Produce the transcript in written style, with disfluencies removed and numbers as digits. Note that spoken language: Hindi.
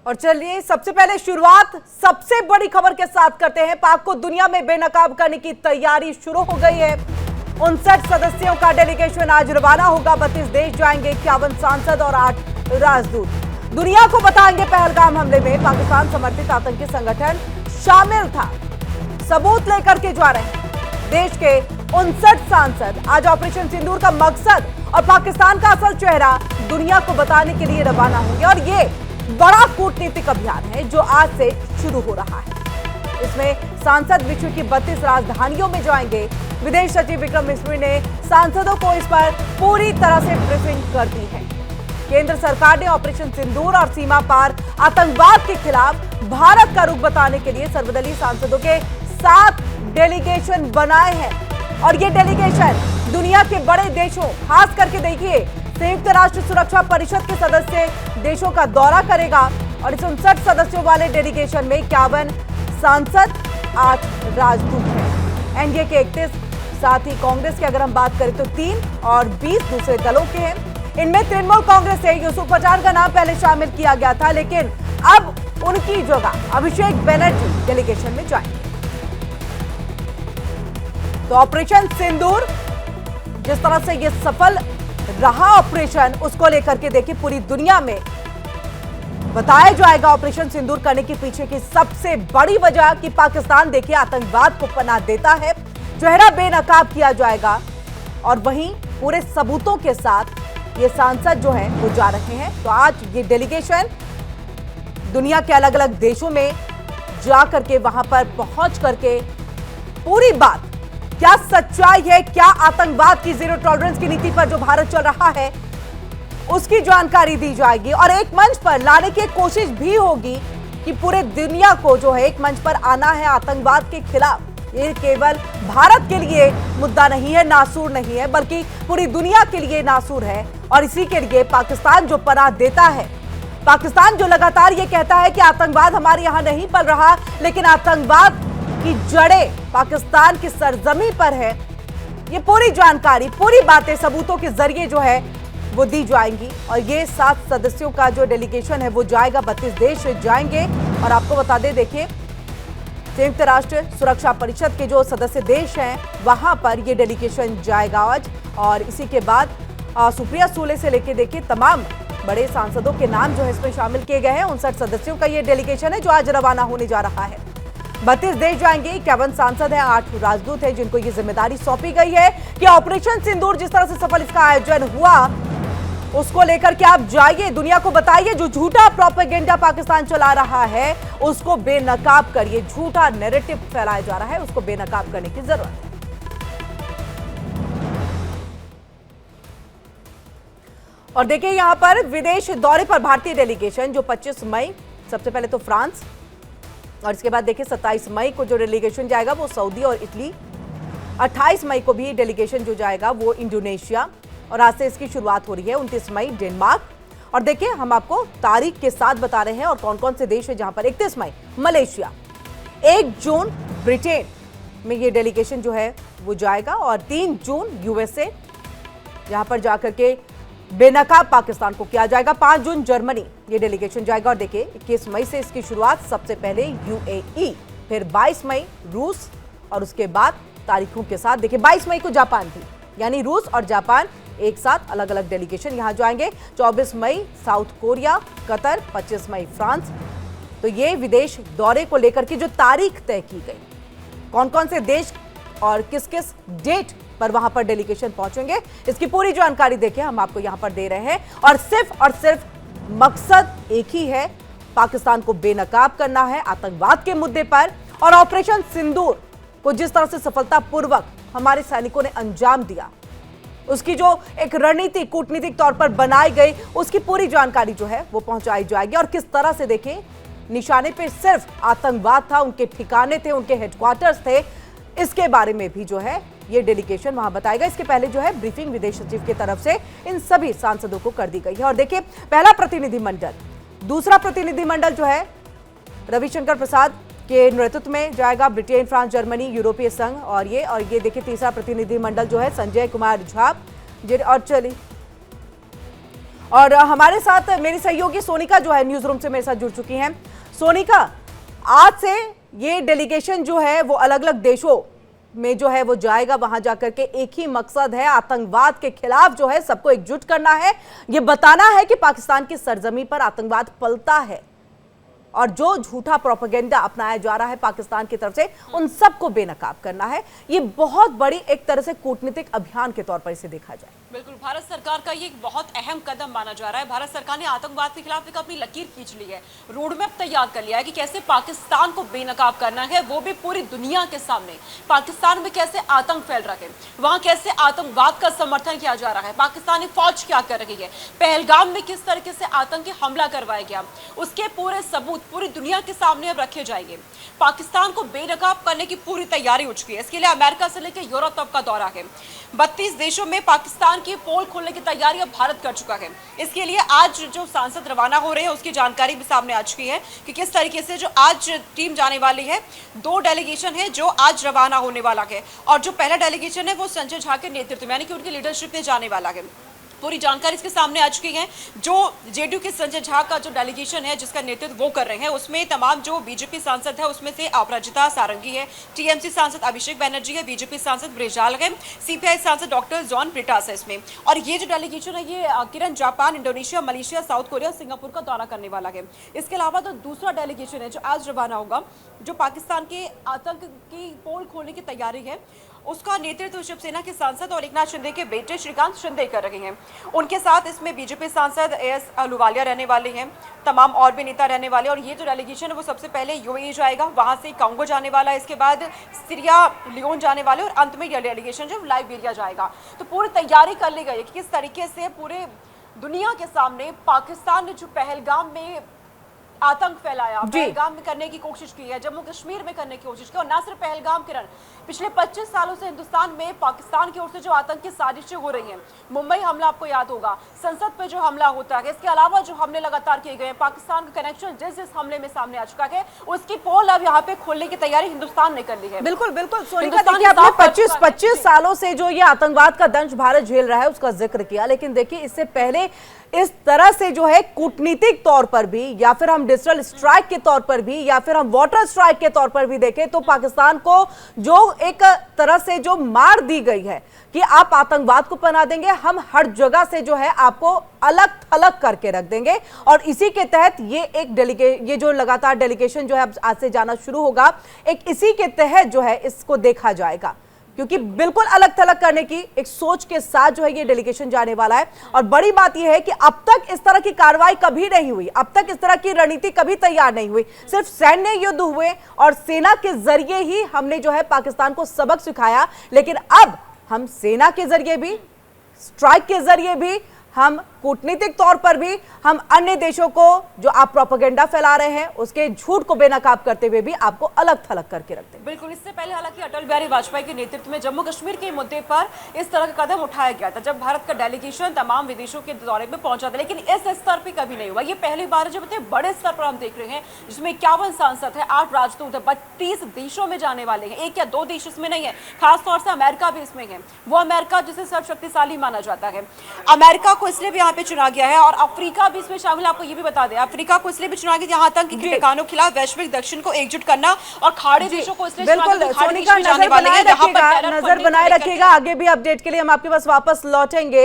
और चलिए सबसे पहले शुरुआत सबसे बड़ी खबर के साथ करते हैं। पाक को दुनिया में बेनकाब करने की तैयारी शुरू हो गई है। 59 सदस्यों का डेलीगेशन आज रवाना होगा। 32 देश जाएंगे, 51 सांसद और 8 राजदूत। दुनिया को बताएंगे पहलगाम हमले में पाकिस्तान समर्थित आतंकी संगठन शामिल था। सबूत लेकर के जा रहे हैं। देश के 59 सांसद आज ऑपरेशन सिंदूर का मकसद और पाकिस्तान का असल चेहरा दुनिया को बताने के लिए रवाना होंगे। और ये बड़ा कूटनीतिक अभियान है जो आज से शुरू हो रहा है। इसमें सांसद विश्व की 32 राजधानियों में जाएंगे। विदेश सचिव विक्रम मिस्री ने सांसदों को इस पर पूरी तरह से ब्रीफिंग कर दी है। केंद्र सरकार ने ऑपरेशन सिंदूर और सीमा पार आतंकवाद के खिलाफ भारत का रुख बताने के लिए सर्वदलीय सांसदों के 7 डेलीगेशन बनाए हैं। और ये डेलीगेशन दुनिया के बड़े देशों, खास करके देखिए संयुक्त राष्ट्र सुरक्षा परिषद के सदस्य देशों का दौरा करेगा। और इस 59 सदस्यों वाले डेलीगेशन में 51 सांसद, 8 राजदूत हैं। एनडीए के 31, साथ ही कांग्रेस की अगर हम बात करें तो 3 और 20 दूसरे दलों के हैं। इनमें तृणमूल कांग्रेस से यूसुफ पठान का नाम पहले शामिल किया गया था, लेकिन अब उनकी जगह अभिषेक बनर्जी डेलीगेशन में जाएंगे। तो ऑपरेशन सिंदूर जिस तरह से ये सफल रहा ऑपरेशन, उसको लेकर के देखिए पूरी दुनिया में बताया जाएगा ऑपरेशन सिंदूर करने के पीछे की सबसे बड़ी वजह कि पाकिस्तान देखिए आतंकवाद को पनाह देता है। चेहरा बेनकाब किया जाएगा और वहीं पूरे सबूतों के साथ ये सांसद जो हैं वो जा रहे हैं। तो आज ये डेलीगेशन दुनिया के अलग अलग देशों में जा करके वहां पर पहुंच करके पूरी बात, क्या सच्चाई है, क्या आतंकवाद की जीरो टॉलरेंस की नीति पर जो भारत चल रहा है उसकी जानकारी दी जाएगी। और एक मंच पर लाने की कोशिश भी होगी कि पूरे दुनिया को जो है एक मंच पर आना है आतंकवाद के खिलाफ। ये केवल भारत के लिए मुद्दा नहीं है, नासूर नहीं है, बल्कि पूरी दुनिया के लिए नासूर है। और इसी के लिए पाकिस्तान जो पनाह देता है, पाकिस्तान जो लगातार ये कहता है कि आतंकवाद हमारे यहां नहीं पल रहा, लेकिन आतंकवाद की जड़ें पाकिस्तान की सरजमी पर है, ये पूरी जानकारी, पूरी बातें सबूतों के जरिए जो है वो दी जाएंगी। और ये 7 सदस्यों का जो डेलीगेशन है वो जाएगा, 32 देश जाएंगे। और आपको बता दें, देखिए संयुक्त राष्ट्र सुरक्षा परिषद के जो सदस्य देश हैं वहां पर ये डेलीगेशन जाएगा आज। और इसी के बाद सुप्रिया सूले से लेके देखिए तमाम बड़े सांसदों के नाम जो है इसमें शामिल किए गए हैं। 59 सदस्यों का ये डेलीगेशन है जो आज रवाना होने जा रहा है। 32 देश जाएंगे, 51 सांसद हैं, 8 राजदूत हैं जिनको ये जिम्मेदारी सौंपी गई है कि ऑपरेशन सिंदूर जिस तरह से सफल इसका आयोजन हुआ उसको लेकर के आप जाइए, दुनिया को बताइए जो झूठा प्रोपेगेंडा पाकिस्तान चला रहा है उसको बेनकाब करिए। झूठा नैरेटिव फैलाया जा रहा है, उसको बेनकाब करने की जरूरत है। और देखिए यहां पर विदेश दौरे पर भारतीय डेलीगेशन जो 25 मई सबसे पहले तो फ्रांस, और इसके बाद देखिए 27 मई को जो डेलीगेशन जाएगा वो सऊदी और इटली, 28 मई को भी डेलीगेशन जो जाएगा वो इंडोनेशिया, और आज से इसकी शुरुआत हो रही है। 29 मई डेनमार्क, और देखिए हम आपको तारीख के साथ बता रहे हैं और कौन कौन से देश है जहां पर 31 मई मलेशिया, 1 जून ब्रिटेन में ये डेलीगेशन जो है वो जाएगा, और 3 जून यूएसए जहां पर जाकर के बेनकाब पाकिस्तान को किया जाएगा। 5 जून जर्मनी ये डेलीगेशन जाएगा। और देखिए 21 मई से इसकी शुरुआत सबसे पहले यूएई, फिर 22 मई रूस, और उसके बाद तारीखों के साथ देखिए 22 मई को जापान थी, यानी रूस और जापान एक साथ अलग अलग डेलीगेशन यहां जाएंगे। 24 मई साउथ कोरिया, कतर, 25 मई फ्रांस। तो ये विदेश दौरे को लेकर के जो तारीख तय की गई, कौन कौन से देश और किस किस डेट पर वहां पर डेलीगेशन पहुंचेंगे, इसकी पूरी जानकारी देखिए हम आपको यहां पर दे रहे हैं। और सिर्फ मकसद एक ही है, पाकिस्तान को बेनकाब करना है आतंकवाद के मुद्दे पर। और ऑपरेशन सिंदूर को जिस तरह से सफलतापूर्वक हमारे सैनिकों ने अंजाम दिया, उसकी जो एक रणनीति कूटनीतिक तौर पर बनाई गई, उसकी पूरी जानकारी जो है वो पहुंचाई जाएगी। और किस तरह से देखिए निशाने पे सिर्फ आतंकवाद था, उनके ठिकाने थे, उनके हेडक्वार्टर्स थे, इसके बारे में भी जो है ये डेलीगेशन वहां बताएगा। इसके पहले जो है ब्रीफिंग विदेश सचिव की तरफ से इन सभी सांसदों को कर दी गई है। और देखिए पहला प्रतिनिधिमंडल, दूसरा प्रतिनिधिमंडल जो है रविशंकर प्रसाद के नेतृत्व में जाएगा, ब्रिटेन, फ्रांस, जर्मनी, यूरोपीय संघ, और ये देखिए तीसरा प्रतिनिधिमंडल जो है संजय कुमार झा, और चलिए और हमारे साथ मेरी सहयोगी सोनिका जो है न्यूज रूम से मेरे साथ जुड़ चुकी हैं। सोनिका, आज से ये डेलीगेशन जो है वो अलग अलग देशों में जो है वो जाएगा, वहां जाकर के एक ही मकसद है, आतंकवाद के खिलाफ जो है सबको एकजुट करना है, ये बताना है कि पाकिस्तान की सरजमीन पर आतंकवाद पलता है और जो झूठा प्रोपेगेंडा अपनाया जा रहा है पाकिस्तान की तरफ से उन सबको बेनकाब करना है। ये बहुत बड़ी एक तरह से कूटनीतिक अभियान के तौर पर इसे देखा जाए। बिल्कुल, भारत सरकार का ये एक बहुत अहम कदम माना जा रहा है। भारत सरकार ने आतंकवाद के खिलाफ एक अपनी लकीर खींच ली है, रोड मैप तैयार कर लिया है कि कैसे पाकिस्तान को बेनकाब करना है, वो भी पूरी दुनिया के सामने। पाकिस्तान में कैसे आतंक फैल रहा है, वहां कैसे आतंकवाद का समर्थन किया जा रहा है, पाकिस्तानी फौज क्या कर रही है, पहलगाम में किस तरीके से आतंकी हमला करवाया गया, उसके पूरे सबूत पूरी दुनिया के सामने अब रखे जाएंगे। पाकिस्तान को बेनकाब करने की पूरी तैयारी हो चुकी है। इसके लिए अमेरिका से लेकर यूरोप तक का दौरा है। 32 देशों में पाकिस्तान की पोल खोलने की तैयारी अब भारत कर चुका है। इसके लिए आज जो सांसद रवाना हो रहे हैं उसकी जानकारी भी सामने आ चुकी है कि किस तरीके से जो आज टीम जाने वाली है। 2 डेलीगेशन है जो आज रवाना होने वाला है और जो पहला डेलीगेशन है वो संजय झा के नेतृत्व में यानी कि उनकी लीडरशिप में जाने वाला है। पूरी जानकारी इसके सामने आ चुकी है। जो जेडीयू के संजय झा का जो डेलीगेशन है जिसका नेतृत्व वो कर रहे हैं, उसमें तमाम जो बीजेपी सांसद है उसमें से अपराजिता सारंगी है, टीएमसी सांसद अभिषेक बनर्जी है, बीजेपी सांसद ब्रिजलाल है, सीपीआई सांसद डॉक्टर जॉन ब्रिटास है इसमें। और ये जो डेलीगेशन है ये Kiran Japan, Indonesia, Malaysia, South Korea, Singapore का दौरा करने वाला है। इसके अलावा तो दूसरा डेलीगेशन है जो आज रवाना होगा, जो पाकिस्तान के आतंक की पोल खोलने की तैयारी है, उसका नेतृत्व शिवसेना के सांसद और एकनाथ शिंदे के बेटे श्रीकांत शिंदे कर रहे हैं। उनके साथ इसमें बीजेपी सांसद एएस अहलूवालिया रहने वाले हैं, तमाम और भी नेता रहने वाले। और ये जो डेलीगेशन है वो सबसे पहले यूएई जाएगा, वहां से कांगो जाने वाला है, इसके बाद सीरिया लियोन जाने वाले और अंत में यह डेलीगेशन जो लाइबेरिया जाएगा। तो पूरी तैयारी कर ली गई है कि किस तरीके से पूरे दुनिया के सामने पाकिस्तान ने जो पहलगाम में आतंक फैलाया, पहलगाम में करने की कोशिश की है, जम्मू कश्मीर में करने की कोशिश की, और ना सिर्फ पहलगाम किरण, पिछले 25 सालों से हिंदुस्तान में पाकिस्तान की ओर से जो आतंक की साजिशें हो रही हैं, मुंबई हमला आपको याद होगा, संसद पे जो हमला होता है, इसके अलावा जो हमले लगातार किए गए हैं, पाकिस्तान का कनेक्शन जिस हमले में सामने आ चुका है उसकी पोल अब यहाँ पे खोलने की तैयारी हिंदुस्तान ने कर ली है। बिल्कुल बिल्कुल सोनिका, देखिए आपने 25 सालों से जो ये आतंकवाद का दंश भारत झेल रहा है उसका जिक्र किया, लेकिन देखिए इससे पहले इस तरह से जो है कूटनीतिक तौर पर भी या फिर हम डिजिटल स्ट्राइक के तौर पर भी या फिर हम वाटर स्ट्राइक के तौर पर भी देखें तो पाकिस्तान को जो एक तरह से जो मार दी गई है कि आप आतंकवाद को पना देंगे, हम हर जगह से जो है आपको अलग थलग करके रख देंगे। और इसी के तहत ये जो लगातार डेलीगेशन जो है आज से जाना शुरू होगा, एक इसी के तहत जो है इसको देखा जाएगा, क्योंकि बिल्कुल अलग थलग करने की एक सोच के साथ जो है ये डेलीगेशन जाने वाला है। और बड़ी बात यह है कि अब तक इस तरह की कार्रवाई कभी नहीं हुई, अब तक इस तरह की रणनीति कभी तैयार नहीं हुई, सिर्फ सैन्य युद्ध हुए और सेना के जरिए ही हमने जो है पाकिस्तान को सबक सिखाया। लेकिन अब हम सेना के जरिए भी, स्ट्राइक के जरिए भी, हम कूटनीतिक तौर पर भी हम अन्य देशों को जो आप प्रोपेगेंडा फैला रहे हैं उसके झूठ को बेनकाब करते हुए भी आपको अलग थलग करके रखते हैं। बिल्कुल, इससे पहले हालांकि अटल बिहारी वाजपेयी के नेतृत्व में जम्मू कश्मीर के मुद्दे पर इस तरह का कदम उठाया गया था जब भारत का डेलीगेशन तमाम विदेशों के दौरे में पहुंचा था, लेकिन इस स्तर पर कभी नहीं हुआ। ये पहली बार जब इतने बड़े स्तर पर हम देख रहे हैं जिसमें 51 सांसद है, 8 राजदूत है, 32 देशों में जाने वाले हैं, 1 या 2 देश इसमें नहीं है, खासतौर से अमेरिका भी इसमें है, वो अमेरिका जिसे सर्वशक्तिशाली माना जाता है। अमेरिका को इसलिए भी यहाँ पे चुना गया है और अफ्रीका भी इसमें शामिल। आपको ये भी बता दें, अफ्रीका को इसलिए भी चुना गया यहाँ तक कि ठिकानों के खिलाफ वैश्विक दक्षिण को एकजुट करना और खाड़ी देशों को इसलिए बिल्कुल सोनिका नजर बनाए रखिएगा, आगे भी अपडेट के लिए हम आपके पास वापस लौटेंगे।